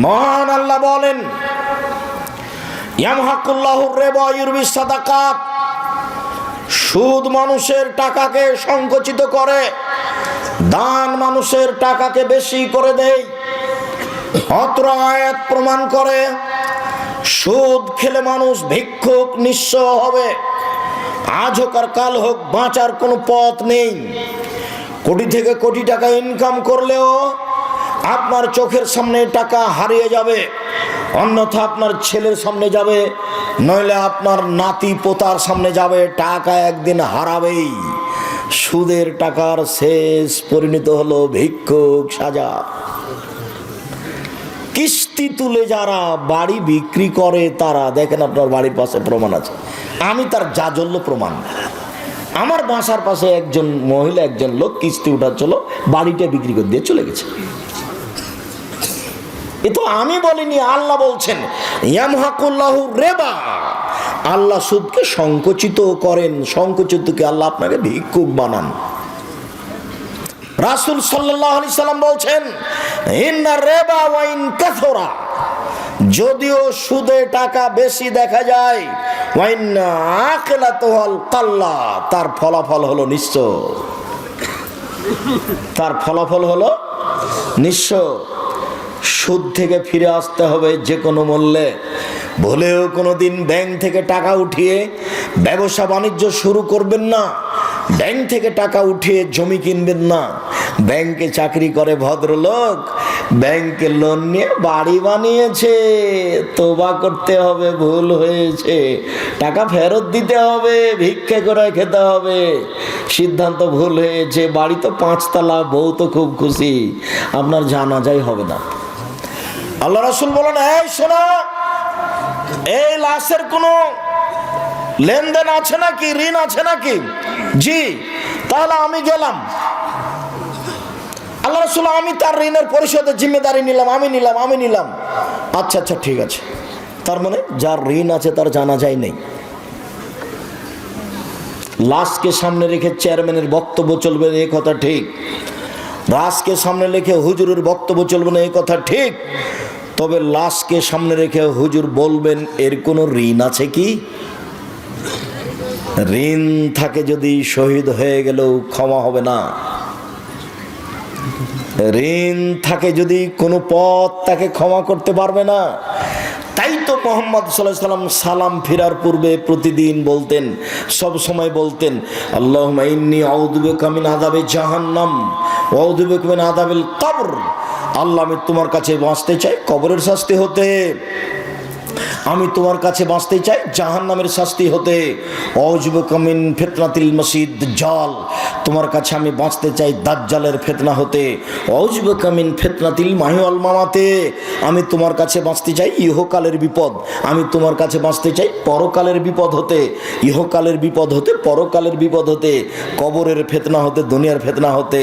মহান আল্লাহ বলেন, ইয়ামহাকুল্লাহুর রিবা ওয়া ইউরবিস সাদাকাত, সুদ মানুষের টাকাকে সংকুচিত করে, দান মানুষের টাকাকে বেশি করে দেয়। অত্র আয়াত প্রমাণ করে সুদ খেলে মানুষ ভিক্ষুক নিঃস্ব হবে। আজ হোক আর কাল হোক বাঁচার কোনো পথ নেই। কোটি থেকে কোটি টাকা ইনকাম করলেও আপনার চোখের সামনে টাকা হারিয়ে যাবে, অন্যথা আপনার ছেলের সামনে যাবে, নইলে আপনার নাতি পোতার সামনে যাবে। টাকা একদিন হারাবেই। সুদের টাকার শেষ পরিণত হলো ভিক্ষুক সাজা। কিস্তি তুলে যারা বাড়ি বিক্রি করে তারা, দেখেন আপনার বাড়ির পাশে প্রমাণ আছে, আমি তার জাজল্য প্রমাণ। আমার বাসার পাশে একজন মহিলা, একজন লোক কিস্তি উঠাচ্ছিল, বাড়িটা বিক্রি করে দিয়ে চলে গেছে। এ তো আমি বলিনি, আল্লাহ বলছেন ইয়ামহাকুল্লাহু রিবা, আল্লাহ সুদকে সংকুচিত করেন। সংকুচিতকে আল্লাহ আপনাকে ভিক্ষুক বানান। রাসূল সাল্লাল্লাহু আলাইহি সাল্লাম বলছেন ইন্না রিবা ওয়া ইন কাসরা, যদিও সুদে টাকা বেশি দেখা যায়, ওয়া ইন্না আকিলাতুল কাল্লা, তার ফলাফল হলো নিঃস্ব। তার ফলাফল হলো নিঃস্ব। সুদ থেকে ফিরে আসতে হবে যে কোনো মূল্যে। ভুলেও কোনোদিন ব্যাংক থেকে টাকা উঠিয়ে ব্যবসা বাণিজ্য শুরু করবেন না। ব্যাংক থেকে টাকা উঠিয়ে জমি কিনবেন না। ব্যাংকে চাকরি করে ভদ্রলোক, ব্যাংকে লোন নিয়ে বাড়ি বানিয়েছে, তোবা করতে হবে, ভুল হয়েছে, টাকা ফেরত দিতে হবে, ভিক্ষা করে খেতে হবে, সিদ্ধান্ত ভুল হয়েছে। বাড়ি তো 5 তলা, বউ তো খুব খুশি, আপনার জানাজাই হবে না। আল্লাহ রাসূল বলেন, এই শোনো, এই লাশের কোনো লেনদেন আছে নাকি, ঋণ আছে নাকি? জি। তাহলে আমি গেলাম। আল্লাহ রাসূল, আমি তার ঋণের পরিশোধের জিম্মেদারি নিলাম, আমি নিলাম। আচ্ছা আচ্ছা ঠিক আছে। তার মানে যার ঋণ আছে তার জানাজাই নেই। লাশকে সামনে রেখে চেয়ারম্যানের বক্তব্য চলবে না, এই কথা ঠিক। লাশকে সামনে রেখে হুজুরের বক্তব্য চলবে না, এই কথা ঠিক। তবে লাশকে সামনে রেখে হুজুর বলবেন এর কোনো ঋণ আছে কি? ঋণ থাকে যদি শহীদ হয়ে গেলেও ক্ষমা হবে না। ঋণ থাকে যদি কোনো পথ তাকে ক্ষমা করতে পারবে না। তাই তো মুহাম্মদ সাল্লাল্লাহু আলাইহি ওয়াসাল্লাম সালাম ফেরার পূর্বে প্রতিদিন বলতেন, সব সময় বলতেন, আল্লাহুম্মা ইন্নী আউযু বিকা মিন আযাবি জাহান্নাম ওয়া আউযু বিকা মিন আযাবিল কবর। আল্লাহ, আমি তোমার কাছে বাঁচতে চাই কবরের শাস্তি হতে, আমি তোমার কাছে বাঁচতে চাই জাহান্নামের শাস্তি হতে। আউযু বিকা মিন ফিতনাতিল মাসিহ দাজ্জাল, তোমার কাছে আমি বাঁচতে চাই দাজ্জালের ফিতনা হতে। আউযু বিকা মিন ফিতনাতিল মাহি ওয়াল মামাতে, আমি তোমার কাছে বাঁচতে চাই ইহকালের বিপদ, আমি তোমার কাছে বাঁচতে চাই পরকালের বিপদ হতে। ইহকালের বিপদ হতে, পরকালের বিপদ হতে, কবরের ফিতনা হতে, দুনিয়ার ফিতনা হতে।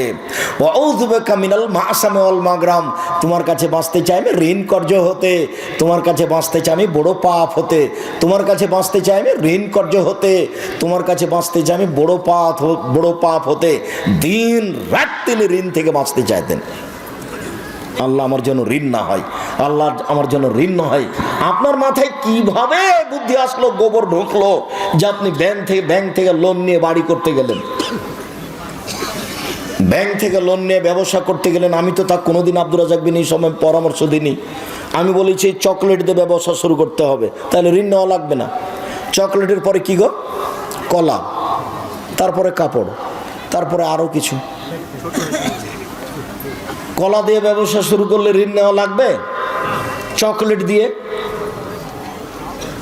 আউযু বিকা মিনাল মাসামি ওয়াল মাগরাম, তোমার কাছে বাঁচতে চাই আমি ঋণ কর্য হতে, তোমার কাছে বাঁচতে চাই আমি বড় পাপ হতে, তোমার কাছে বাঁচতে চাই আমি ঋণ কর্য হতে, তোমার কাছে বাঁচতে চাই আমি বড় পাপ হতে। দিন রাত তিনি ঋণ থেকে বাঁচতে চাইতেন। আল্লাহ আমার জন্য ঋণ না হয়, আল্লাহ আমার জন্য ঋণ না হয়। আপনার মাথায় কিভাবে বুদ্ধি আসলো, গোবর ঢুকলো যে আপনি ব্যাংক থেকে লোন নিয়ে বাড়ি করতে গেলেন, ব্যাংক থেকে লোন নিয়ে ব্যবসা করতে গেলেন? আমি তো তা কোনোদিন আব্দুর রাজ্জাক বিন এই সময় পরামর্শ দিইনি। আমি বলেছি চকলেট দিয়ে ব্যবসা শুরু করতে হবে, তাহলে ঋণ নেওয়া লাগবে না। চকলেটের পরে কি গো? কলা, তারপরে কাপড়, তারপরে আরো কিছু। কলা দিয়ে ব্যবসা শুরু করলে ঋণ নেওয়া লাগবে? চকলেট দিয়ে?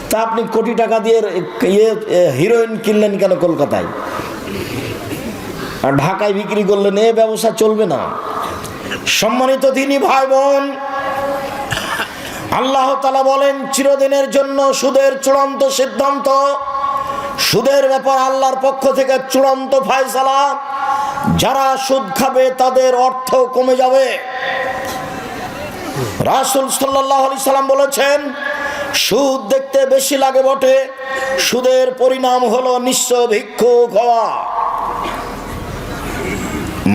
তা আপনি কোটি টাকা দিয়ে হিরোইন কিনলেন কেন কলকাতায়, আর ঢাকায় বিক্রি করলেন? এ ব্যবসা চলবে না। সম্মানিত দিনী ভাই বোন, আল্লাহ তাআলা বলেন চিরদিনের জন্য সুদের চূড়ান্ত সিদ্ধান্ত, সুদের ব্যাপার আল্লাহর পক্ষ থেকে চূড়ান্ত ফয়সালা। যারা সুদ খাবে তাদের অর্থ কমে যাবে। রাসূল সাল্লাল্লাহু আলাইহি সাল্লাম বলেছেন, সুদ দেখতে বেশি লাগে বটে, সুদের পরিণাম হলো নিঃস্ব ভিক্ষুক হওয়া।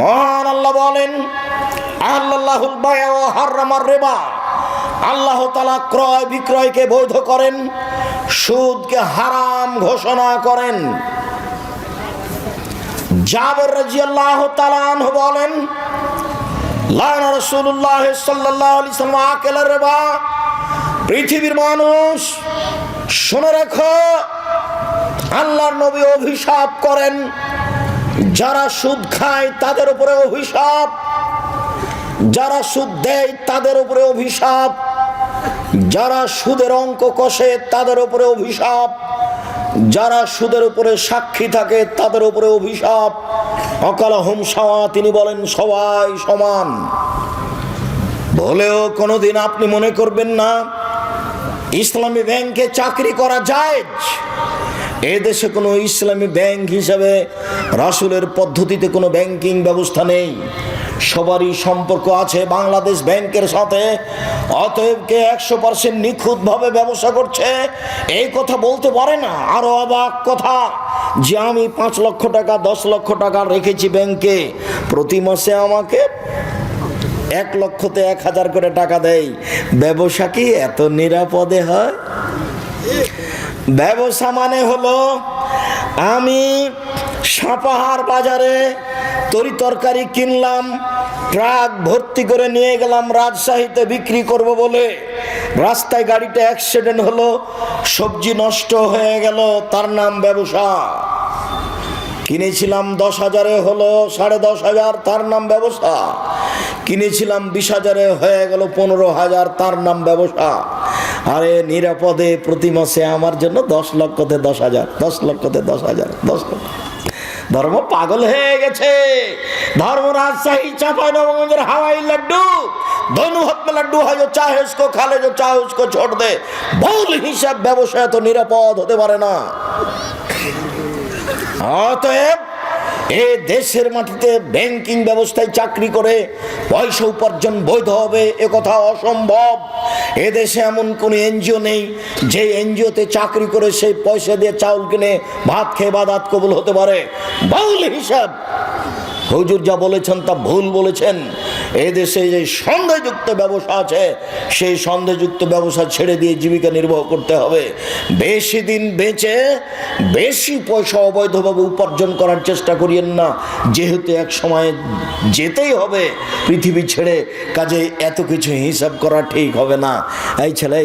মহান আল্লাহ বলেন, আল্লাহুল বায়আ ওয়া হারামার রিবা, আল্লাহ তাআলা ক্রয় বিক্রয়কে বৈধ করেন, সুদকে হারাম ঘোষণা করেন। জাবের রাদিয়াল্লাহু তাআলা আনহু বলেন, লানা রাসূলুল্লাহ সাল্লাল্লাহু আলাইহি ওয়াসাল্লাম আকালা রিবা। পৃথিবীর মানুষ শুনে রাখো, আল্লাহর নবী অভিশাপ করেন যারা সুদ খায় তাদের উপরে অভিশাপ, যারা সুদ দেয় তাদের উপরে অভিশাপ, যারা সুদের অঙ্ক কষে তাদের উপরে অভিশাপ, যারা সুদের উপরে সাক্ষী থাকে তাদের উপরে অভিশাপ। অকালাহুম সাওয়া, তিনি বলেন সবাই সমান। বলেও কোনোদিন আপনি মনে করবেন না ইসলামী ব্যাংকে চাকরি করা যায়। এদেশে কোনো ইসলামী ব্যাংক হিসাবে রাসূলের পদ্ধতিতে কোনো ব্যাংকিং ব্যবস্থা নেই। সবারই সম্পর্ক আছে বাংলাদেশ ব্যাংকের সাথে। অতএব কে 100% নিখুঁতভাবে ব্যবসা করছে এই কথা বলতে পারে না। আরো অবাক কথা যে আমি 5 লক্ষ টাকা 10 লক্ষ টাকা রেখেছি ব্যাংকে, প্রতি মাসে আমাকে 1 লক্ষতে 1000 করে টাকা দেয়। ব্যবসা কি এত নিরাপদে হয়? ব্যবসা মানে হলো আমি সাপাহার বাজারে তরি তরকারি কিনলাম, ট্রাক ভর্তি করে নিয়ে গেলাম রাজশাহীতে বিক্রি করব বলে, রাস্তায় গাড়িটা অ্যাক্সিডেন্ট হলো, সবজি নষ্ট হয়ে গেল, তার নাম ব্যবসা। কিনেছিলাম 10,000-এ হলো 10,500, তার নাম ব্যবসা। কিনেছিলাম 20,000-এ হয়ে গেল 15,000, তার নাম ব্যবসা। আরে নিরাপদে প্রতি মাসে আমার জন্য 10 লক্ষতে 10,000, 10 লক্ষতে 10,000, 10 লক্ষ। ধর্ম পাগল হয়ে গেছে। धर्म राजशाही चांपाइनबाबगंज हवाई लड्डू, दोनों हाथ में लड्डू है, जो चाहे उसको खा ले, जो चाहे उसको छोड़ दे। ভুল হিসাব ব্যবসায় তো নিরাপদ হতে পারে না। অতএব এই দেশের মাটিতে ব্যাংকিং ব্যবস্থায় চাকরি করে পয়সা উপার্জন বৈধ হবে এ কথা অসম্ভব। এদেশে এমন কোন এনজিও নেই যে এনজিওতে চাকরি করে সেই পয়সা দিয়ে চাউল কিনে ভাত খেয়ে ইবাদত কবুল হতে পারে। ভুল হিসাব। হুজুর যা বলেছেন তা ভুল বলেছেন। এদেশে যে সন্দেহযুক্ত ব্যবসা আছে সেই সন্দেহযুক্ত ব্যবসা ছেড়ে দিয়ে জীবিকা নির্বাহ করতে হবে। বেশি দিন বেঁচে বেশি পয়সা অবৈধভাবে উপার্জন করার চেষ্টা করিয়েন না, যেহেতু এক সময় যেতেই হবে পৃথিবী ছেড়ে। কাজে এত কিছু হিসাব করা ঠিক হবে না। এই ছেলে,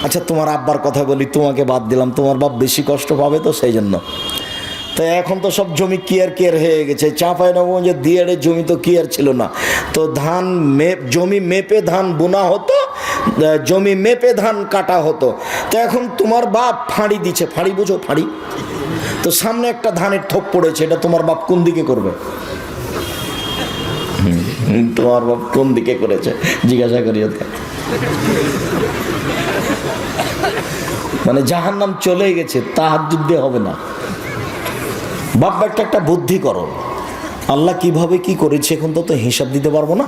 আচ্ছা তোমার আব্বার কথা বলি, তোমাকে বাদ দিলাম, তোমার বাপ বেশি কষ্ট পাবে তো সেই জন্য। তো এখন তো সব জমি কেয়ার হয়ে গেছে। চাঁপাইনবাবগঞ্জে দিয়াড়ে জমি তো কেয়ার ছিল না, তো ধান জমি মেপে ধান বোনা হতো, জমি মেপে ধান কাটা হতো। তো এখন তোমার বাপ ফাঁড়ি দিচ্ছে, ফাঁড়ি বুঝো ফাঁড়ি, তো সামনে একটা ধানের থোপ পড়েছে, এটা তোমার বাপ কোন দিকে করবে? তোমার বাপ কোন দিকে করেছে জিজ্ঞাসা করি। মানে জাহান্নাম চলে গেছে, তাহাজ্জুদ দিয়ে হবে না। বাপ একটা বুদ্ধি করো, আল্লাহ কিভাবে কি করেছে এখন তো হিসাব দিতে পারবো না।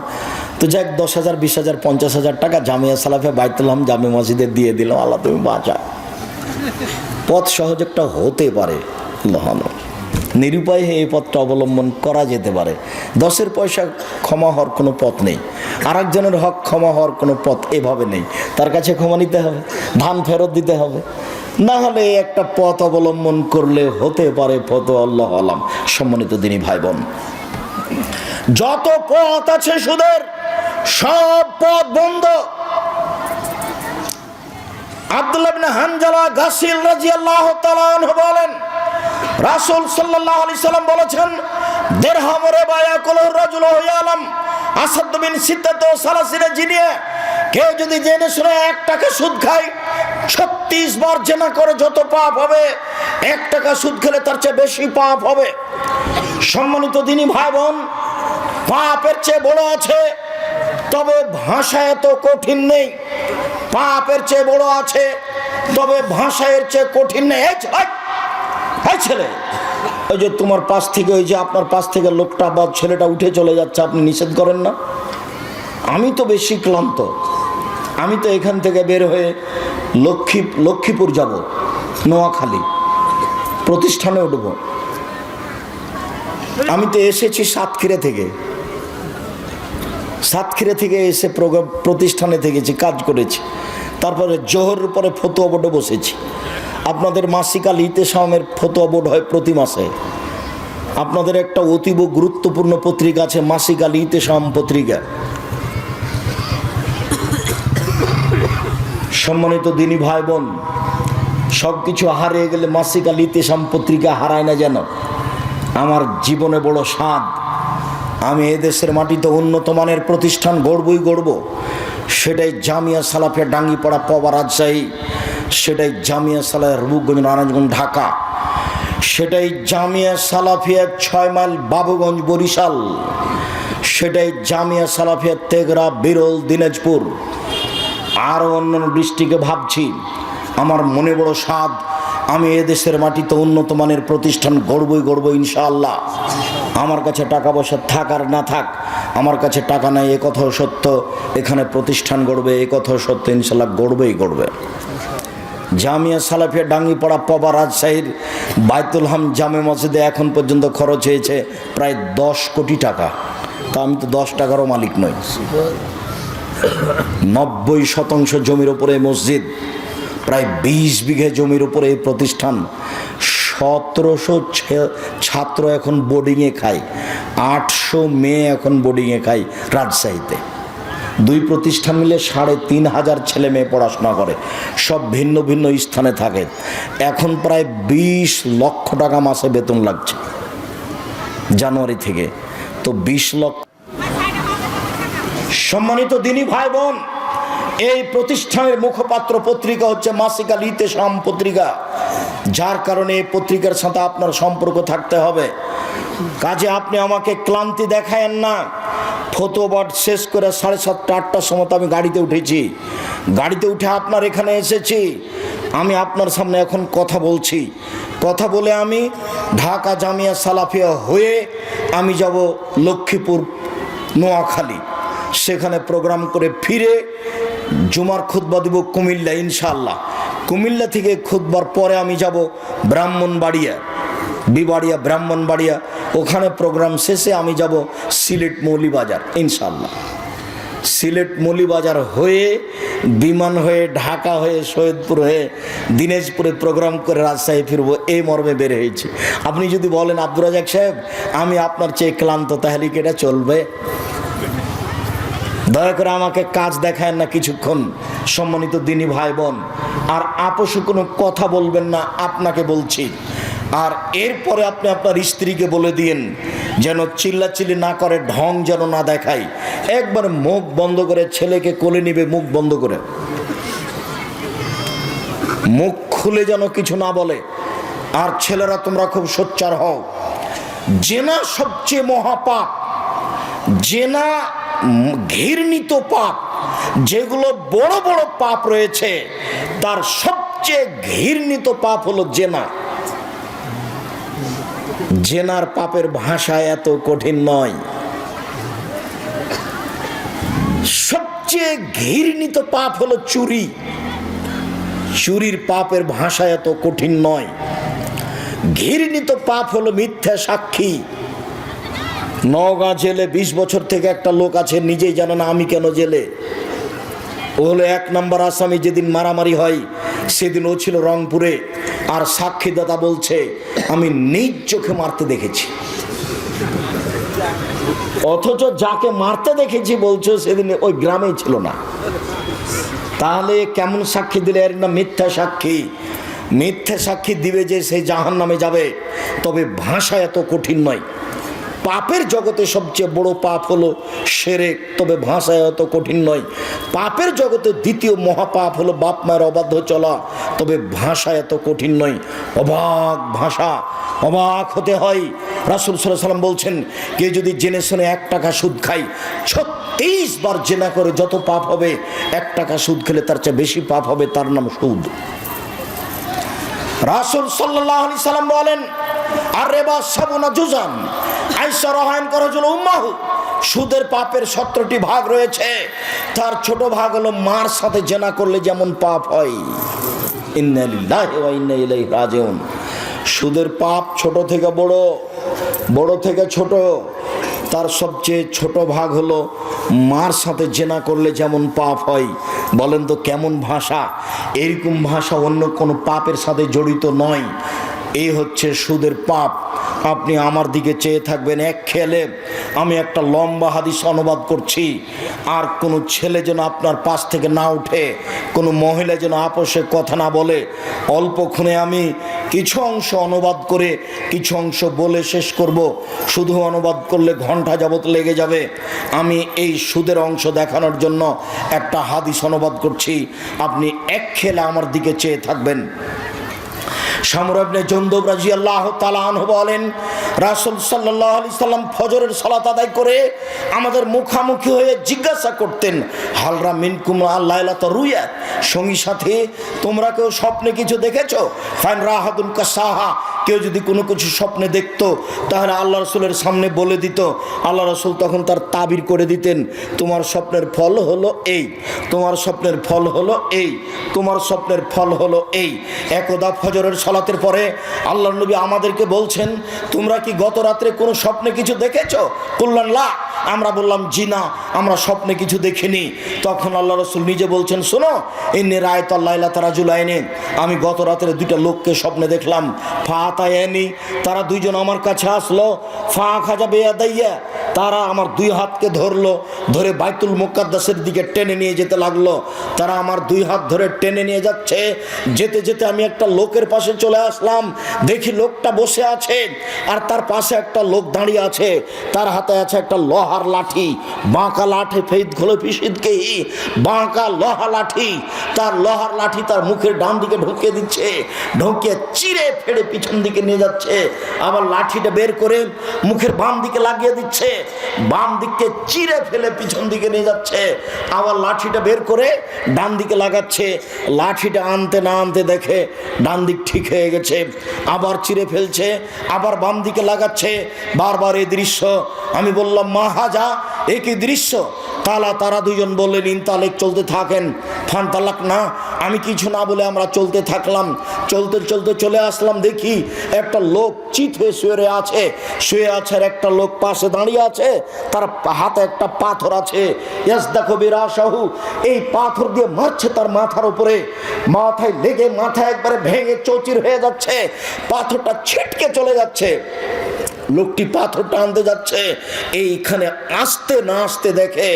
তো যাক 10,000, 20,000, 50,000 টাকা জামিয়া সালাফে বাইতুল হাম জামে মসজিদে দিয়ে দিলাম, আল্লাহ তুমি বাঁচা। পথ সহজ একটা হতে পারে, নিরুপায় এই পথটা অবলম্বন করা যেতে পারে। 10-এর পয়সা ক্ষমা হওয়ার কোনো পথ নেই, আর একজনের হক ক্ষমা হওয়ার কোনো পথ এভাবে নেই। তার কাছে ক্ষমা নিতে হবে, ধান ফেরত দিতে হবে, না হলে একটা পথ অবলম্বন করলে হতে পারে পথ। আল্লাহ আলাম। সম্মানিত দিনী ভাই বোন, যত পথ আছে সুদের সব পথ বন্ধ। আব্দুল্লাহ ইবনে হানজালা গাসিল রাদিয়াল্লাহু তাআলা আনহু বলেন, রাসূল সাল্লাল্লাহু আলাইহি সাল্লাম বলেছেন, দিরহাম রিবা ইয়াকুলু রাজুলু ইয়ালাম আসাদ বিন সিত্তাত সালাসিনা জিনিয়া। কেউ যদি জেনে শুনে 1 টাকা সুদ খায়, 36 বার জেনা করে যত পাপ হবে, 1 টাকা সুদ খেলে তার চেয়ে বেশি পাপ হবে। সম্মানিত দিনী ভাই বোন, পাপের চেয়ে বড় আছে, তবে ভাষা এত কঠিন নেই। পাপের চেয়ে বড় আছে, তবে ভাষা এর চেয়ে কঠিন নেই। এই ছেলে, ওই যে তোমার পাশ থেকে, ওই যে আপনার পাশ থেকে লোকটা বা ছেলেটা উঠে চলে যাচ্ছে, আপনি নিষেধ করেন না? আমি তো বেশি ক্লান্ত, আমি তো এখান থেকে বের হয়ে লক্ষ্মীপুর যাব, নোয়াখালী প্রতিষ্ঠানে উঠব। আমি তো এসেছি সাতক্ষীরা থেকে, সাতক্ষীরা থেকে এসে প্রতিষ্ঠানে থেকেছি, কাজ করেছি, তারপরে জোহরের পরে ফতুয়া বোর্ডে বসেছি। আপনাদের মাসিক আল ইতেসামের ফতুয়া বোর্ড হয় প্রতি মাসে। আপনাদের একটা অতীব গুরুত্বপূর্ণ পত্রিকা আছে মাসিক আল ইতেসাম পত্রিকা। সম্মানিত দিনী ভাই বোন, সব কিছু হারিয়ে গেলে মাসিক আল ইতেসাম পত্রিকা হারায় না যেন। আমার জীবনে বড় স্বাদ, আমি এদেশের মাটিতে উন্নত মানের প্রতিষ্ঠান গড়বই গড়ব। সেটাই জামিয়া সালাফিয়া ডাঙ্গিপাড়া পবা রাজশাহী, সেটাই জামিয়া সালাফিয়া রূপগঞ্জ নারায়ণগঞ্জ ঢাকা, সেটাই জামিয়া সালাফিয়া 6 মাইল বাবুগঞ্জ বরিশাল, সেটাই জামিয়া সালাফিয়া তেঘরা বিরল দিনাজপুর, আরও অন্যান্য ডিস্ট্রিক্টে ভাবছি। আমার মনে বড় স্বাদ, আমি এদেশের মাটিতে উন্নত মানের প্রতিষ্ঠান গড়বই গড়ব ইনশাআল্লাহ। আমার কাছে টাকা পয়সা থাক আর না থাক, আমার কাছে টাকা নাই এ কথাও সত্য, এখানে প্রতিষ্ঠান গড়বে এ কথাও সত্য, ইনশাআল্লাহ গড়বেই গড়বে। জামিয়া সালাফিয়া ডাঙ্গিপাড়া পবা রাজশাহীর বাইতুল হাম জামে মসজিদে এখন পর্যন্ত খরচ হয়েছে প্রায় 10 কোটি টাকা। তা আমি তো 10 টাকারও মালিক নই। 90% জমির উপরে মসজিদ, প্রায় 20 বিঘে জমির উপরে এই প্রতিষ্ঠান। 1700 ছাত্র এখন বোর্ডিংয়ে খায়, 800 মেয়ে এখন বোর্ডিংয়ে খায় রাজশাহীতে। 2 প্রতিষ্ঠান মিলে 3500 ছেলে মেয়ে পড়াশোনা করে, সব ভিন্ন ভিন্ন স্থানে থাকে। এখন প্রায় 20 লক্ষ টাকা মাসে বেতন লাগছে জানুয়ারি থেকে। তো 20 লক্ষ। সম্মানিত দিনী ভাই বোন, এই প্রতিষ্ঠানের মুখপাত্র পত্রিকা হচ্ছে মাসিক আল ইতেসাম পত্রিকা, যার কারণে এই পত্রিকার সাথে আপনার সম্পর্ক থাকতে হবে। কাজে আপনি আমাকে ক্লান্তি দেখায়েন না। ফটোবাট শেষ করে 7:30 8টার সময় আমি গাড়িতে উঠেছি, গাড়িতে উঠে আপনার এখানে এসেছি। আমি আপনার সামনে এখন কথা বলছি, কথা বলে আমি ঢাকা জামিয়া সালাফিয়া হয়ে আমি যাব লক্ষ্মীপুর নোয়াখালী, সেখানে প্রোগ্রাম করে ফিরে জুমার খুতবা দিব কুমিল্লা ইনশাআল্লাহ। কুমিল্লা থেকে খুতবার পরে আমি যাব ব্রাহ্মণবাড়িয়া, বিবাড়িয়া ব্রাহ্মণবাড়িয়া, ওখানে প্রোগ্রাম শেষে আমি যাব সিলেট মৌলিবাজার ইনশাআল্লাহ। সিলেট মৌলিবাজার হয়ে বিমান হয়ে ঢাকা হয়ে সৈয়দপুর হয়ে দিনাজপুরে প্রোগ্রাম করে রাজশাহী ফিরবো, এই মর্মে বের হয়েছি। আপনি যদি বলেন আব্দুর রাজাক সাহেব আমি আপনার চেয়ে ক্লান্ত, তাহলে কি এটা চলবে? দয়া করে আমাকে কাজ দেখায় না কিছুক্ষণ। সম্মানিত দিনী ভাই বোন, আর আপোষে কোনো কথা বলবেন না, আপনাকে বলছি। আর এরপরে আপনি আপনার স্ত্রীকে বলে দিন যেন চিল্লাচিল্লি না করে, ঢং যেন না দেখায়, একবার মুখ বন্ধ করে ছেলেকে কোলে নিবে, মুখ বন্ধ করে, মুখ খুলে যেন কিছু না বলে। আর ছেলেরা তোমরা খুব সোচ্চার হও। জেনা সবচেয়ে মহাপাপ, জেনা ঘৃণিত পাপ। যেগুলো বড় বড় পাপ রয়েছে তার সবচেয়ে ঘৃণিত পাপ হলো জেনা। জেনার পাপের ভাষা এত কঠিন নয়। সবচেয়ে ঘৃণিত পাপ হলো চুরি। চুরির পাপের ভাষা এত কঠিন নয়। ঘৃণিত পাপ হলো মিথ্যা সাক্ষী। নওগাঁ জেলে 20 বছর থেকে একটা লোক আছে, নিজেই জানে না আমি কেন জেলে। ও হলো 1 নম্বর আসামি। যেদিন মারামারি হয় সেদিন ও ছিল রংপুরে, আর সাক্ষীদাতা বলছে আমি নিজ চোখে মারতে দেখেছি, অথচ যাকে মারতে দেখেছি বলছে সেদিন ওই গ্রামেই ছিল না। তাহলে কেমন সাক্ষী দিলে? এর না মিথ্যা সাক্ষী। মিথ্যা সাক্ষী দিবে যে সেই জাহান্নামে যাবে। তবে ভাষা এত কঠিন নয়। পাপের জগতে সবচেয়ে বড় পাপ হলো শিরক, তবে ভাষায় এত কঠিন নয়। পাপের জগতে দ্বিতীয় মহাপাপ হলো বাপ মায়ের অবাধ্য চলা, তবে ভাষা এত কঠিন নয়। অবাক ভাষা, অবাক হতে হয়। রাসূল সাল্লাল্লাহু আলাইহি ওয়াসাল্লাম বলছেন, কে যদি জেনে শুনে 1 টাকা সুদ খায়, 36 বার জেনা করে যত পাপ হবে, 1 টাকা সুদ খেলে তার চেয়ে বেশি পাপ হবে, তার নাম সুদ। রাসূল সাল্লাল্লাহু আলাইহি সাল্লাম বলেন, আর রিবা সাবুনা জুজান আয়েশা রাহান করজুল উম্মাহু, সুদের পাপের 17টি ভাগ রয়েছে। তার ছোট ভাগ হলো মার সাথে জেনা করলে যেমন পাপ হয়। ইন্না লিল্লাহি ওয়া ইন্না ইলাইহি রাজিউন। সুদের পাপ ছোট থেকে বড়, বড় থেকে ছোট। তার সবচেয়ে ছোট ভাগ হলো মার সাথে জেনা করলে যেমন পাপ হয়, বলেন তো কেমন ভাষা? এরকম ভাষা অন্য কোনো পাপের সাথে জড়িত নয়। এই হচ্ছে সুদের পাপ। আপনি আমার দিকে চেয়ে থাকবেন এক খেলে। আমি একটা লম্বা হাদিস অনুবাদ করছি, আর কোনো ছেলে যেন আপনার পাশ থেকে না উঠে, কোনো মহিলা যেন আপোষে কথা না বলে। অল্পক্ষণে আমি কিছু অংশ অনুবাদ করে কিছু অংশ বলে শেষ করব। শুধু অনুবাদ করলে ঘন্টা যাবত লেগে যাবে। আমি এই সুদের অংশ দেখানোর জন্য একটা হাদিস অনুবাদ করছি, আপনি এক খেলে আমার দিকে চেয়ে থাকবেন। শামর ইবনে জুনদুব রাদিয়াল্লাহু তাআলা আনহু বলেন, রাসূল সাল্লাল্লাহু আলাইহি সাল্লাম ফজরের সালাত আদায় করে আমাদের মুখামুখি হয়ে জিজ্ঞাসা করতেন, হালরা মিনকুম আল-লাইলাতা রুয়াত, সঙ্গী সাথে তোমরা কেউ স্বপ্নে কিছু দেখেছো? ফাইন রাহাদুন কাসাহা, কেউ যদি কোনো কিছু স্বপ্নে দেখতো তাহলে আল্লাহ রসুলের সামনে বলে দিত। আল্লাহ রসুল তখন তার তাবির করে দিতেন, তোমার স্বপ্নের ফল হলো এই, তোমার স্বপ্নের ফল হলো এই, তোমার স্বপ্নের ফল হলো এই। একদা ফজরের সালাতের পরে আল্লাহ নবী আমাদেরকে বলছেন, তোমরা কি গত রাত্রে কোনো স্বপ্নে কিছু দেখেছো? কুল্লান লা, আমরা বললাম জি না, আমরা স্বপ্নে কিছু দেখিনি। তখন আল্লাহ রসুল নিজে বলছেন, শোনো, ইন্নী রাআইতুল লাইলাতা রাজুলাইনি, আমি গত রাত্রে দুইটা লোককে স্বপ্নে দেখলাম। ফাতায়ানি, তারা দুইজন আমার কাছে আসলো। ফা খাজা বেয়াদাইয়া, তারা আমার দুই হাতকে ধরলো, ধরে বাইতুল মুকাদ্দাসের দিকে টেনে নিয়ে যেতে লাগলো। তারা আমার দুই হাত ধরে টেনে নিয়ে যাচ্ছে। যেতে যেতে আমি একটা লোকের পাশে চলে আসলাম। দেখি লোকটা বসে আছে, আর তার পাশে একটা লোক দাঁড়িয়ে আছে। তার হাতে আছে একটা লোহার লাঠি, বাঁকা লাঠি, ফেদ খোলে পিসিদকে, বাঁকা লোহা লাঠি। তার লোহার লাঠি তার মুখের ডান দিকে ঢুকিয়ে দিচ্ছে, ঢুকিয়ে চিরে ফেড়ে পিছন দিকে নিয়ে যাচ্ছে। আবার লাঠিটা বের করে মুখের বাম দিকে লাগিয়ে দিচ্ছে, বাম দিককে চিরে ফেলে পিছন দিকে নিয়ে যাচ্ছে। আবার লাঠিটা বের করে ডান দিকে লাগাচ্ছে। লাঠিটা আনতে না আনতে দেখে ডান দিক ঠিক হয়ে গেছে, আবার চিরে ফেলছে, আবার বাম দিকে লাগাচ্ছে। বারবার এই দৃশ্য। আমি বললাম, মা হাজা, এ কি দৃশ্য? কালা, তারা দুজন বললেন, ইনতালেক, চলতে থাকেন। ফান তালাক না, আমি কিছু না বলে আমরা চলতে থাকলাম। চলতে চলতে চলে আসলাম, দেখি একটা লোক চিত হয়ে শুয়ে আছে, শুয়ে আছে, আর একটা লোক পাশে দাঁড়িয়ে আছে, তার হাতে একটা পাথর আছে। ইয়াসদাকু বিরাসাহু, এই পাথর দিয়ে মারছে তার মাথার উপরে। মাথায় লেগে মাথা একবারে ভেঙে চৌচির হয়ে যাচ্ছে, পাথরটা ছিটকে চলে যাচ্ছে। লোকটি পাথরটা আনতে যাচ্ছে, এইখানে আসতে না আসতে দেখে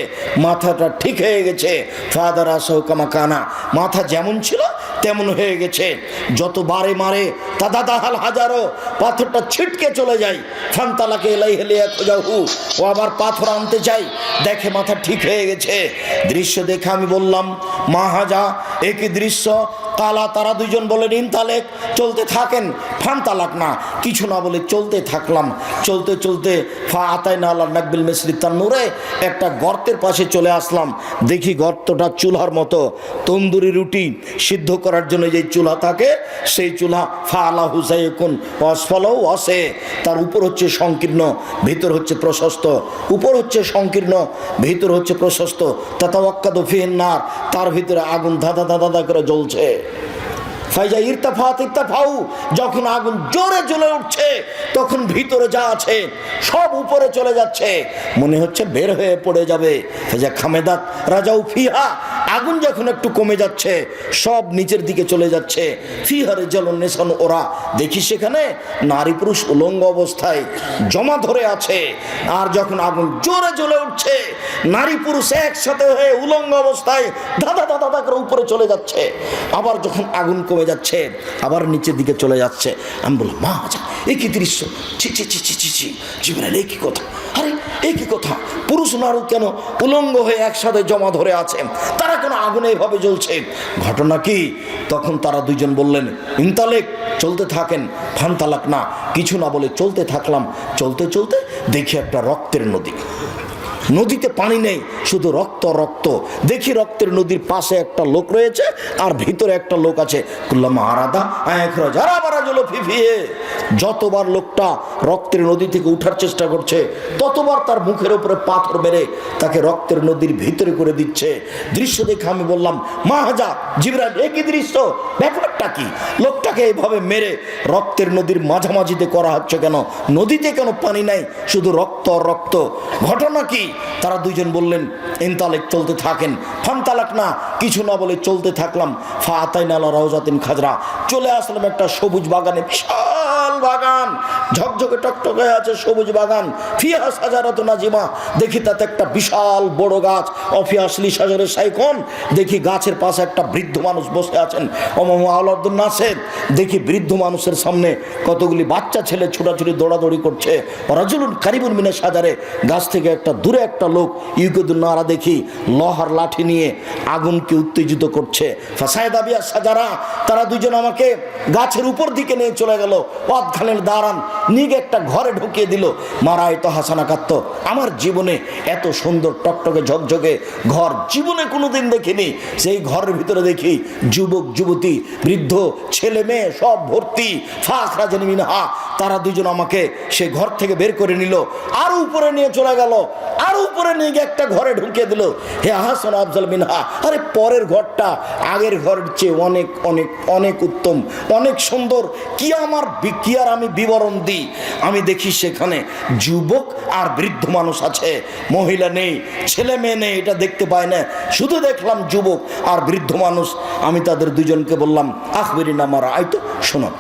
মাথাটা ঠিক হয়ে গেছে। ফাদার আসহ কামাকানা, মাথা যেমন ছিল তেমন হয়ে গেছে। যতবারে মারে দাদা দাহাল হাজারো, পাথরটা ছিটকে চলে যায়। ফান্তালাকে এলাই হেলিয়া খোঁজাহু, ও আবার পাথর আনতে চাই, দেখে মাথা ঠিক হয়ে গেছে। দৃশ্য দেখে আমি বললাম, মা হাজা, একই দৃশ্য। কালা, তারা দুজন বলেন, ইনতালেক, চলতে থাকেন। ফান্তালাক না, কিছু না বলে চলতে থাকলাম। চলতে চলতে ফা আতাই না আল্লাহ নাকবিল মিসরি তান্নুরে, একটা গর্তের পাশে চলে আসলাম। দেখি গর্তটা চুলার মতো, তন্দুরি রুটি সিদ্ধ করার জন্য যে চুলা থাকে সেই চুলা। ফা আলা হুসাইকুন অসফলও আসে, তার উপর হচ্ছে সংকীর্ণ, ভিতর হচ্ছে প্রশস্ত। উপর হচ্ছে সংকীর্ণ, ভিতর হচ্ছে প্রশস্ত। তাতাওয়াক্কাদু ফিহিন নার, তার ভিতরে আগুন ধাঁধা ধাঁধা ধাঁধা করে জ্বলছে। ফাইজা ইরতাফাত ইরতাফাউ, যখন আগুন জোরে জ্বলে উঠছে তখন ভিতরে যা আছে সব উপরে চলে যাচ্ছে, মনে হচ্ছে বের হয়ে পড়ে যাবে। ফাইজা খামেদাত রাজাউ ফিহা, আগুন যখন একটু কমে যাচ্ছে সব নিচের দিকে চলে যাচ্ছে। ফিহারে জ্বলন নেশন, ওরা দেখি সেখানে নারী পুরুষ উলঙ্গ অবস্থায় জমা ধরে আছে। আর যখন আগুন জোরে জ্বলে উঠছে, নারী পুরুষ একসাথে হয়ে উলঙ্গ অবস্থায় দাদা দাদা দাদা করে উপরে চলে যাচ্ছে। আবার যখন আগুন কমে যাচ্ছে আবার নিচের দিকে চলে যাচ্ছে। আমি বললাম, মা আচ্ছা, একই দৃশ্য, ছি ছি ছি ছি ছি ছি, জীবনের একই কথা। আরে একই কথা, পুরুষ নারী কেন উলঙ্গ হয়ে একসাথে জমা ধরে আছে, তারা কেন আগুনে এভাবে জ্বলছে, ঘটনা কি? তখন তারা দুইজন বললেন, ইনতালেক, চলতে থাকেন। ফান্তালাক না, কিছু না বলে চলতে থাকলাম। চলতে চলতে দেখি একটা রক্তের নদী, নদীতে পানি নেই, শুধু রক্ত রক্ত। দেখি রক্তের নদীর পাশে একটা লোক রয়েছে আর ভিতরে একটা লোক আছে। কুল্লামা আরাদা আয়াখরা যারা বারা জল ফিফিয়ে, যতবার লোকটা রক্তের নদী থেকে উঠার চেষ্টা করছে ততবার তার মুখের উপরে পাথর মেরে তাকে রক্তের নদীর ভিতরে করে দিচ্ছে। দৃশ্য দেখে আমি বললাম, মা হাজা জিবরাইল, একই দৃশ্য, ব্যাপারটা কারণটা কি? লোকটাকে এইভাবে মেরে রক্তের নদীর মাঝামাঝিতে করা হচ্ছে কেন? নদীতে কেন পানি নাই, শুধু রক্ত আর রক্ত? ঘটনা কি? তারা দুইজন বললেন ইনতালেক, চলতে থাকেন। ফান্তালাক না, কিছু না বলে চলতে থাকলাম। ফা আতাইনা আলা রাউজাতিন খাজরা, চলে আসলাম একটা সবুজ বাগানে, বিশাল বাগান, ঝকঝকে টকটকে আছে সবুজ বাগান। ফিহা সাজারাতুন নাজিমা, দেখি তাতে একটা বিশাল বড় গাছ। অফি আসলি সাজারে সাইখন, দেখি গাছের পাশে একটা বৃদ্ধ মানুষ বসে আছেন। অমামু আলাউদ্দিন নাসের, দেখি বৃদ্ধ মানুষের সামনে কতগুলি বাচ্চা ছেলে ছোটাছুটি দৌড়াদৌড়ি করছে। রাজুলুন কারিবুন মিনে সাজারে, গাছ থেকে একটা দূরে একটা লোক ইউকুদুন নারা, দেখি লোহার লাঠি নিয়ে আগুনকে উত্তেজিত করছে। ফাসায়দা বিয়া সাজারা, তারা দুজন আমাকে গাছের উপর দিকে নিয়ে চলে গেল। ওয়াদখানের দাঁড়ান নিয়ে একটা ঘরে ঢুকিয়ে দিল। মারায় তো হাসানা কাত্ত, আমার জীবনে এত সুন্দর টকটকে ঝকঝকে ঘর জীবনে কোনোদিন দেখিনি। সেই ঘরের ভিতরে দেখি যুবক যুবতী বৃদ্ধ ছেলে মেয়ে সব ভর্তি। ফাখরাজানি মিনহা, তারা দুজন আমাকে সে ঘর থেকে বের করে নিল, আরো উপরে নিয়ে চলে গেল, আরো উপরে নিয়ে গিয়ে একটা ঘরে ঢুকিয়ে দিল। হে হাসান আফজাল মিনহা, আরে পরের ঘরটা আগের ঘরের চেয়ে অনেক অনেক অনেক উত্তম, অনেক সুন্দর। কি আর আমি বিবরণ দিই? আমি দেখি সেখানে যুবক আর বৃদ্ধ মানুষ আছে, মহিলা নেই, ছেলে মেয়ে নেই, এটা দেখতে পায় না। শুধু দেখলাম যুবক আর বৃদ্ধ মানুষ। আমি তাদের দুজনকে বললাম আখবিরিনা মা রাআইতু, শোনো,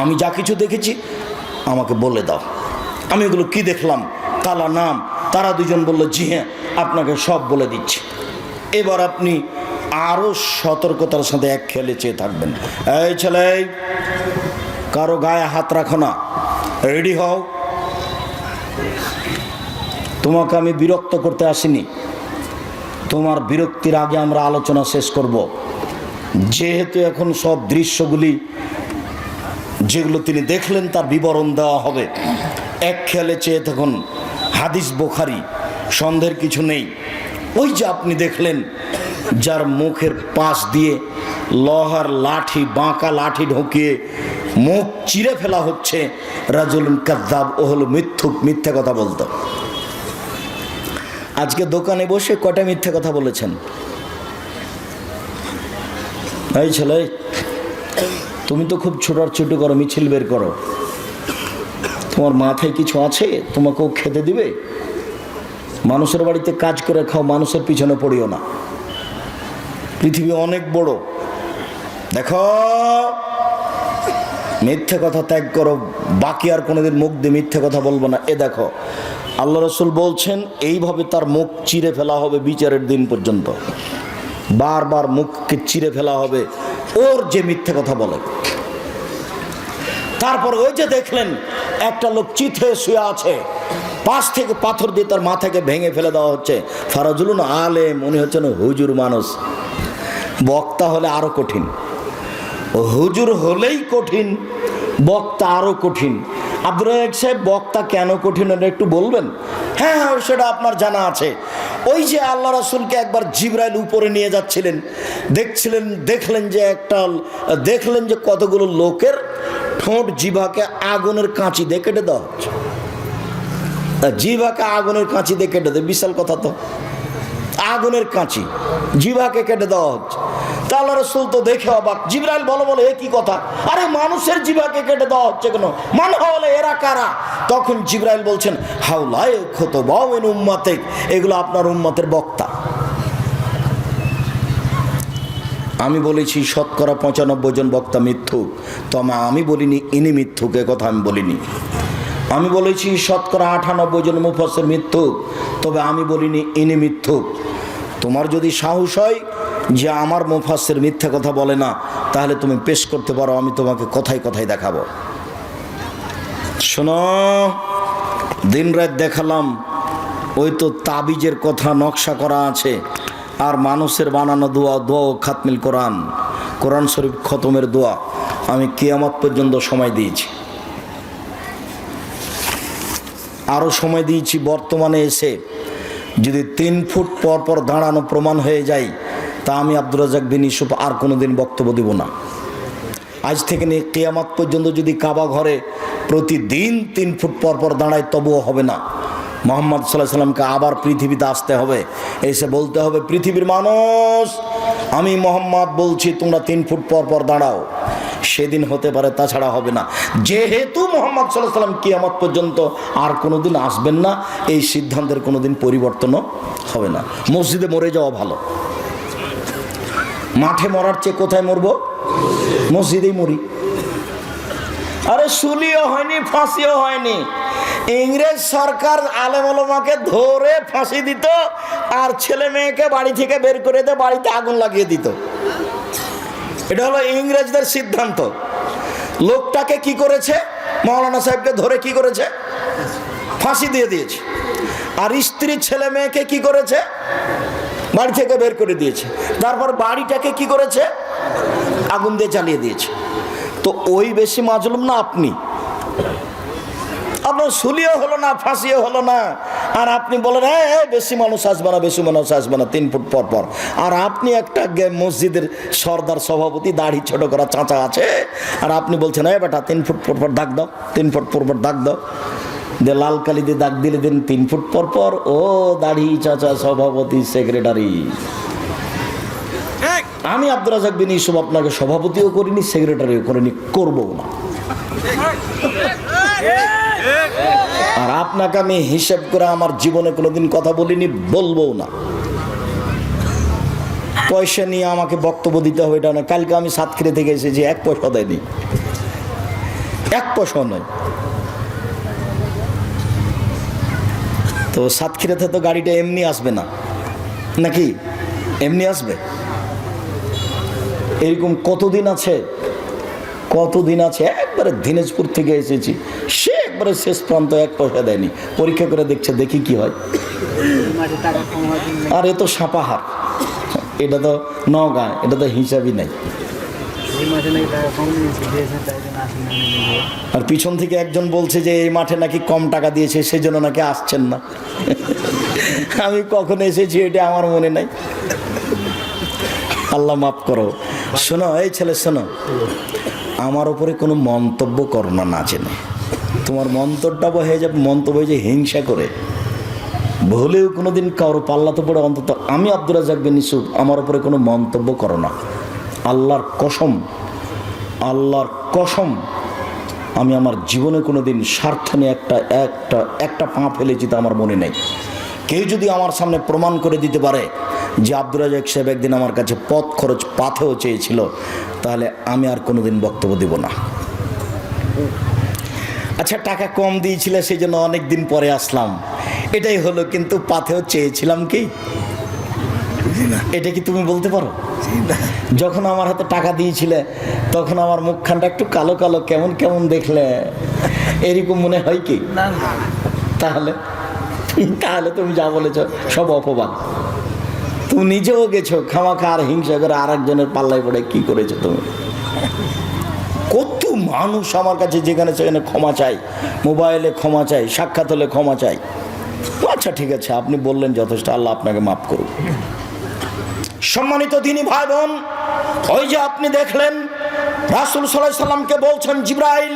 আমি যা কিছু দেখেছি আমাকে বলে দাও, আমি এগুলো কি দেখলাম। কালা নাম, তারা দুজন বলল জি হ্যাঁ, আপনাকে সব বলে দিচ্ছি। এবার আপনি আরো সতর্কতার সাথে এক খেলে চেয়ে থাকবেন। এই ছেলে, কারো গায়ে হাত রাখো না, রেডি হও। তোমাকে আমি বিরক্ত করতে আসিনি, তোমার বিরক্তির আগে আমরা আলোচনা শেষ করব। যেহেতু এখন সব দৃশ্যগুলি যেগুলো তিনি দেখলেন তার বিবরণ দেওয়া হবে। এক খেয়ালে চেয়ে তখন হাদিস বুখারী, সন্দেহের কিছু নেই। ওই যে আপনি দেখলেন যার মুখের পাশ দিয়ে লোহার লাঠি, বাঁকা লাঠি ঢুকিয়ে মুখ চিরে ফেলা হচ্ছে, রাজুলুন কাযযাব, ও হলো মিথ্যুক, মিথ্যে কথা বলতো। আজকে দোকানে বসে কটা মিথ্যে কথা বলেছেন? এই ছেলে, তুমি তো খুব ছোটাছুটি করো, মিছিল বের করো, তোমার মাথায় কিছু আছে? তোমাকেও খেতে দিবে? মানুষের বাড়িতে কাজ করে খাও, মানুষের পিছনে পড়িও না। পৃথিবী অনেক বড়, দেখো, মিথ্যে কথা ত্যাগ করো, বাকি আর কোনোদিন মুখ দিয়ে মিথ্যে কথা বলবো না। এ দেখো, আল্লাহ রসুল বলছেন এইভাবে তার মুখ চিরে ফেলা হবে বিচারের দিন পর্যন্ত। বারবার মুখকে চিরে ফেলা হবে ওর যে মিথ্যে কথা বলে। তারপর ওই যে দেখলেন একটা লোক চিত হয়ে শুয়ে আছে, পাশ থেকে পাথর দিয়ে তার মাথাকে ভেঙে ফেলে দেওয়া হচ্ছে। ফারাজুলুন আলেম, উনি হচ্ছেন হুজুর মানুষ। বক্তা হলে আরো কঠিন, হুজুর হলেই কঠিন, বক্তা আরো কঠিন। আব্দুর রাজ্জাক সাহেব, বক্তা কেন কঠিন এটা একটু বলবেন? হ্যাঁ হ্যাঁ, সেটা আপনার জানা আছে। ওই যে আল্লাহ রাসূলকে একবার জিবরাইল উপরে নিয়ে যাচ্ছিলেন, দেখলেন যে কতগুলো লোকের ঠোঁট জিভাকে আগুনের কাঁচি দিয়ে কেটে দেওয়া হচ্ছে। জিভাকে আগুনের কাঁচি দিয়ে কেটে দেয়, বিশাল কথা তো। আগুনের কাঁচি জিভাকে কেটে দেওয়া হচ্ছে। তা আল্লাহ রাসূল তো দেখে অবাক। জিবরাইল বলে এ কি কথা? আরে মানুষের জিভাকে কেটে দেওয়া হচ্ছে কেন? মানে হলে এরা কারা? তখন জিবরাইল বলছেন হাউলায়ে খুতবাউ মিন উম্মাতিক, এগুলো আপনার উম্মতের বক্তা। আমি বলেছি শতকরা 95 জন বক্তা মিথ্যুক, তবে আমি বলিনি ইনি মিথ্যুক, এ কথা আমি বলিনি। আমি বলেছি শতকরা 98 জন মুফাসসির মিথ্যুক, তবে আমি বলিনি ইনি মিথ্যুক। তোমার যদি সাহস হয় যে আমার মুফাসসির মিথ্যা কথা বলে না, তাহলে তুমি পেশ করতে পারো, আমি তোমাকে কথায় কথায় দেখাবো। শোনো, দিন রাত দেখালাম, ওই তো তাবিজের কথা নকশা করা আছে, আর মানুষের বানানো দোয়া ও খাতমিল কোরআন শরীফ খতমের দোয়া আমি কিয়ামত পর্যন্ত সময় দিয়েছি। আরও সময় দিয়েছি। বর্তমানে এসে যদি 3 ফুট পর পর দাঁড়ানো প্রমাণ হয়ে যায়, তা আমি আব্দুর রাজ্জাক বিন ইউসুফ আর কোনোদিন বক্তব্য দেব না। আজ থেকে নিয়ে কিয়ামত পর্যন্ত যদি কাবা ঘরে প্রতিদিন 3 ফুট পর পর দাঁড়ায়, তবুও হবে না। মুহাম্মদ সাল্লাল্লাহু আলাইহি সাল্লামকে আবার পৃথিবীতে আসতে হবে, এসে বলতে হবে পৃথিবীর মানুষ আমি মুহাম্মদ বলছি তোমরা 3 ফুট পর পর দাঁড়াও। সেদিন হতে পারে, তাছাড়া হবে না। যেহেতু মুহাম্মদ সাল্লাল্লাহু আলাইহি সাল্লাম কিয়ামত পর্যন্ত আর কোনোদিন আসবেন না, এই সিদ্ধান্তের কোনোদিন পরিবর্তনও হবে না। মসজিদে মরে যাওয়া ভালো, মাঠে মরার চেয়ে কোথায় মরবো? মসজিদেই মরি। আরে সুলিও হয়নি, ফাঁসিও হয়নি। ইংরেজ সরকার আলেম ওলামাকে ধরে ফাঁসি দিত, আর ছেলে মেয়েকে বাড়ি থেকে বের করে দিয়ে বাড়িতে আগুন লাগিয়ে দিত। এটা হলো ইংরেজদের সিদ্ধান্ত। লোকটাকে কি করেছে? মাওলানা সাহেবকে ধরে কি করেছে? ফাঁসি দিয়ে দিয়েছে। আর স্ত্রী ছেলে মেয়েকে কি করেছে? বাড়ি থেকে বের করে দিয়েছে। তারপর বাড়িটাকে কি করেছে? আগুন দিয়ে জ্বালিয়ে দিয়েছে। তো ওই বেশি মাজলুম না আপনি? আপনার সুলিও হলো না, ফাঁসিও হলো না, আর আপনি বলেন বেশি মানুষ আসবে না, বেশি মানুষ আসবে না 3 ফুট পর পর। আর আপনি একটা মসজিদের সর্দার সভাপতি, দাড়ি ছোট করা চাচা আছে, আর আপনি বলছেন বেটা 3 ফুট পর পর দাগ দাও, 3 ফুট পর পর দাগ দাও, দিয়ে লাল কালি দিয়ে দাগ দিলে দিন 3 ফুট পর পর। ও দাড়ি চাচা, সভাপতি, সেক্রেটারি। আমি আব্দুর রাজ্জাক বিন ইউসুফ আপনাকে সভাপতিও করিনি, সেক্রেটারিও করিনি, করবো না। আর আপনাকে আমি হিসাব করে আমার জীবনে কোনোদিন কথা বলিনি, বলবো না। পয়সা নিয়ে আমাকে বক্তব্য দিতে হবে এটা না। কালকে আমি সাতক্ষীরা থেকে এসেছি, 1 পয়সা দেয়নি, 1 পয়সা নয়। তো সাতক্ষীরাতে তো গাড়িটা এমনি আসবে না নাকি? এমনি আসবে? এরকম কতদিন আছে, কতদিন আছে। একবারে দিনাজপুর থেকে এসেছি, সে একবারে শেষ প্রান্ত, 1 পয়সা দেয়নি। পরীক্ষা করে দেখছে, দেখি কি হয়। আর এ তো সাপাহার, এটা তো নওগাঁ, এটা তো হিসাবই নাই। আর পিছন থেকে একজন বলছে যে এই মাঠে নাকি কম টাকা দিয়েছে, সেই জন্য নাকি আসছেন না। আমি কখন এসেছি এটা আমার মনে নাই, আল্লাহ মাফ করো। শোনো এই ছেলে, শোনো, আমার উপরে কোনো মন্তব্য করো না, না জেনে। তোমার মন্তব্য হয়ে যাবে, মন্তব্য হয়ে যায় হিংসা করে। ভুলেও কোনোদিন কারো পাল্লাতে পড়ে অন্তত আমি আব্দুর রাজ্জাক বিন ইউসুফ, আমার উপরে কোনো মন্তব্য করো না। আল্লাহর কসম, আল্লাহর কসম, আমি আমার জীবনে কোনোদিন স্বার্থ নিয়ে একটা পা ফেলেছি তা আমার মনে নেই। কেউ যদি আমার সামনে প্রমাণ করে দিতে পারে যে আব্দুর রাজ্জাক সাহেব একদিন আমার কাছে পথ খরচ পাথেও চেয়েছিল, তাহলে আমি আর কোনোদিন বক্তব্য দেব না। আচ্ছা, টাকা কম দিয়েছিল সেই জন্য অনেক দিন পরে আসলাম, এটাই হলো। কিন্তু পাথেও চেয়েছিলাম কি? এটা কি তুমি বলতে পারো? যখন আমার হাতে টাকা দিয়েছিলে তখন আমার মুখখানটা একটু কালো কালো, কেমন কেমন দেখলে, এরকম মনে হয় কি? তাহলে তাহলে তুমি যা বলেছ সব অপবাদ। তুমি নিজেও গেছো খামাখা আর হিংসা করে আরেকজনের পাল্লায় পড়ে কি করেছো তুমি? কত মানুষ আমার কাছে যেখানে সেখানে ক্ষমা চাই, মোবাইলে ক্ষমা চাই, সাক্ষাৎ হলে ক্ষমা চাই। আচ্ছা ঠিক আছে, আপনি বললেন যথেষ্ট, আল্লাহ আপনাকে মাফ করুন। সম্মানিত দিনী ভাই বোন, ওই যে আপনি দেখলেন রাসূল সাল্লাল্লাহু আলাইহি সাল্লামকে বলছেন জিবরাইল,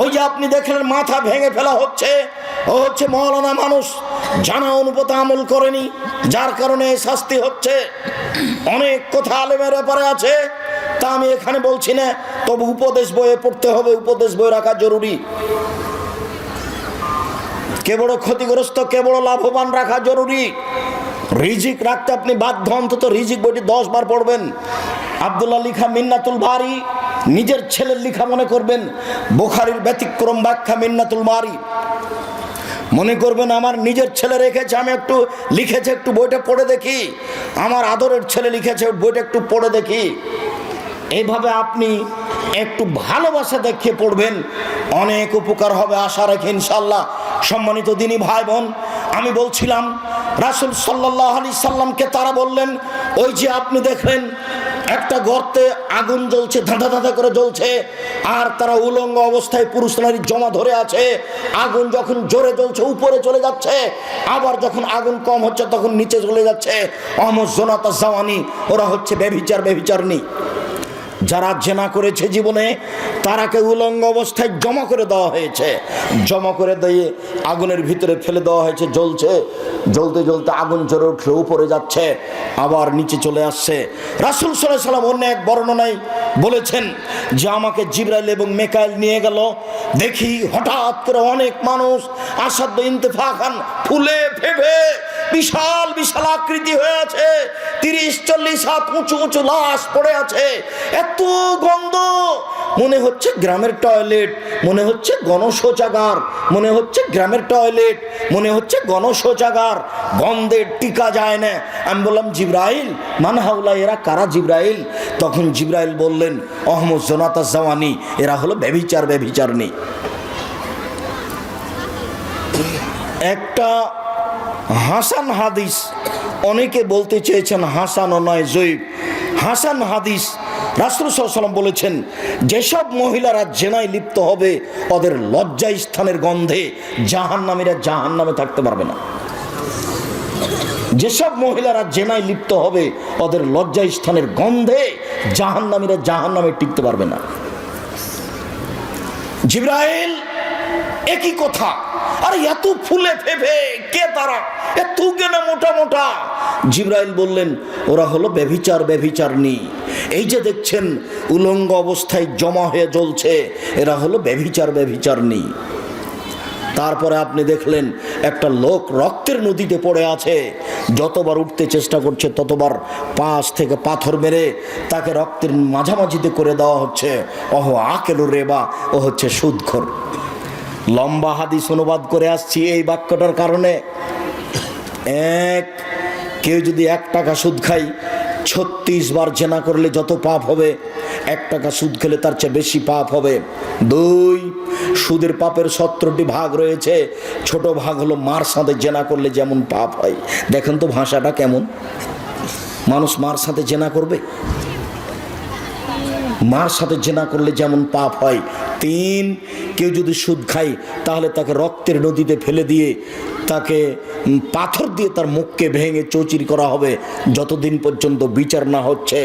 ওই যে আপনি দেখলেন মাথা ভেঙে ফেলা হচ্ছে, ও হচ্ছে মাওলানা মানুষ, জানা অনুপাতে আমল করেনি, যার কারণে শাস্তি হচ্ছে। অনেক কথা আলেমের ব্যাপারে আছে, তা আমি এখানে বলছি না, তবে উপদেশ বইয়ে পড়তে হবে, উপদেশ বই রাখা জরুরি। কে বড় ক্ষতিগ্রস্ত, কে বড় লাভবান রাখা জরুরি। রিজিক রাখতে আপনি বাধ্য, অন্তত রিজিক বইটি 10 বার পড়বেন। আব্দুল্লাহ লিখা মিন্নাতুল বারি নিজের ছেলের লিখা মনে করবেন, বুখারীর ব্যতিক্রম ব্যাখ্যা মিন্নাতুল বারি মনে করবেন আমার নিজের ছেলে রেখেছে, আমি একটু লিখেছে, একটু বইটা পড়ে দেখি, আমার আদরের ছেলে লিখেছে, বইটা একটু পড়ে দেখি। এইভাবে আপনি একটু ভালোবাসা দেখিয়ে পড়বেন, অনেক উপকার হবে, আশা রাখি ইনশাআল্লাহ। সম্মানিত দিনী ভাই বোন, আমি বলছিলাম রাসূল সাল্লাল্লাহু আলাইহি সাল্লামকে তারা বললেন, ওই যে আপনি দেখলেন একটা গর্তে আগুন জ্বলছে, ধাঁধা ধাঁধা করে জ্বলছে, আর তারা উলঙ্গ অবস্থায় পুরুষ নারী জমা ধরে আছে। আগুন যখন জোরে জ্বলছে উপরে চলে যাচ্ছে, আবার যখন আগুন কম হচ্ছে তখন নিচে চলে যাচ্ছে। অমজনাতা জাওয়ানি, ওরা হচ্ছে ব্যভিচার, ব্যভিচারণী। যারা জেনা করেছে জীবনে তারাকে উলঙ্গ অবস্থায় জমা করে দেওয়া হয়েছে, জমা করে দিয়ে আগুনের ভিতরে ফেলে দেওয়া হয়েছে। জ্বলছে, জ্বলতে জ্বলতে আগুন জ্বরে উঠলে উপরে যাচ্ছে, আবার নিচে চলে আসছে। রাসূল সাল্লাল্লাহু আলাইহি ওয়াসাল্লাম অন্য এক বর্ণনায় বলেছেন যে আমাকে জিবরাইল এবং মিকাইল নিয়ে গেল, দেখি হঠাৎ করে অনেক মানুষ আসাদ্দ ইন্তেফাখান ফুলে ফেপে বিশাল বিশাল আকৃতি হয়ে আছে, 30-40 হাত উঁচু উঁচু লাশ পড়ে আছে। এত গন্ধ, মনে হচ্ছে গ্রামের টয়লেট, মনে হচ্ছে গণশৌচাগার, মনে হচ্ছে গ্রামের টয়লেট, মনে হচ্ছে গণশৌচাগার, গন্ধে টিকা যায় না। আমি বললাম জিবরাইল মান হাউলা, এরা কারা জিবরাইল? তখন জিবরাইল বললেন অহমদ জোনাতা জাওয়ানি, এরা হলো ব্যভিচারনী। একটা হাসান হাদিস, অনেকে বলতে চেয়েছেন হাসান ও নয় জয়ীব, হাসান হাদিস। রাসূল সাল্লাল্লাহু আলাইহি ওয়াসাল্লাম বলেছেন যেসব মহিলারা জেনায় লিপ্ত হবে ওদের লজ্জা স্থানের গন্ধে জাহান্নামীরা জাহান্নামে থাকতে পারবে না। যেসব মহিলারা জেনায় লিপ্ত হবে ওদের লজ্জা স্থানের গন্ধে জাহান্নামীরা জাহান্নামে টিকতে পারবে না। জিবরাইল একই কথা, আর এত ফুলে ফেপে কে তারা, এত কেনা মোটা মোটা? জিবরাইল বললেন ওরা হলো ব্যভিচারনী। এই যে দেখছেন উলঙ্গ অবস্থায় জমা হয়ে জ্বলছে, এরা হলো ব্যভিচারনী। তারপরে আপনি দেখলেন একটা লোক রক্তের নদীতে পড়ে আছে, যতবার উঠতে চেষ্টা করছে ততবার পাশ থেকে পাথর মেরে তাকে রক্তের মাঝামাঝিতে করে দেওয়া হচ্ছে। ওহ আকেলু রেবা, ও হচ্ছে সুদখোর। লম্বা হাদিস অনুবাদ করে আসছি এই বাক্যটার কারণে। কেউ যদি 1 টাকা সুদ খায়, 36 বার জেনা করলে যত পাপ হবে, 1 টাকা সুদ খেলে তার চেয়ে বেশি পাপ হবে। 2, সুদের পাপের 17টি ভাগ রয়েছে। ছোট ভাগ হলো মার সাথে জেনা করলে যেমন পাপ হয়। দেখেন তো ভাষাটা কেমন, মানুষ মার সাথে জেনা করবে, মার সাথে জেনা করলে যেমন পাপ হয়। 3, কেউ যদি সুদ খায় তাহলে তাকে রক্তের নদীতে ফেলে দিয়ে তাকে পাথর দিয়ে তার মুখকে ভেঙে চৌচির করা হবে যতদিন পর্যন্ত বিচার না হচ্ছে।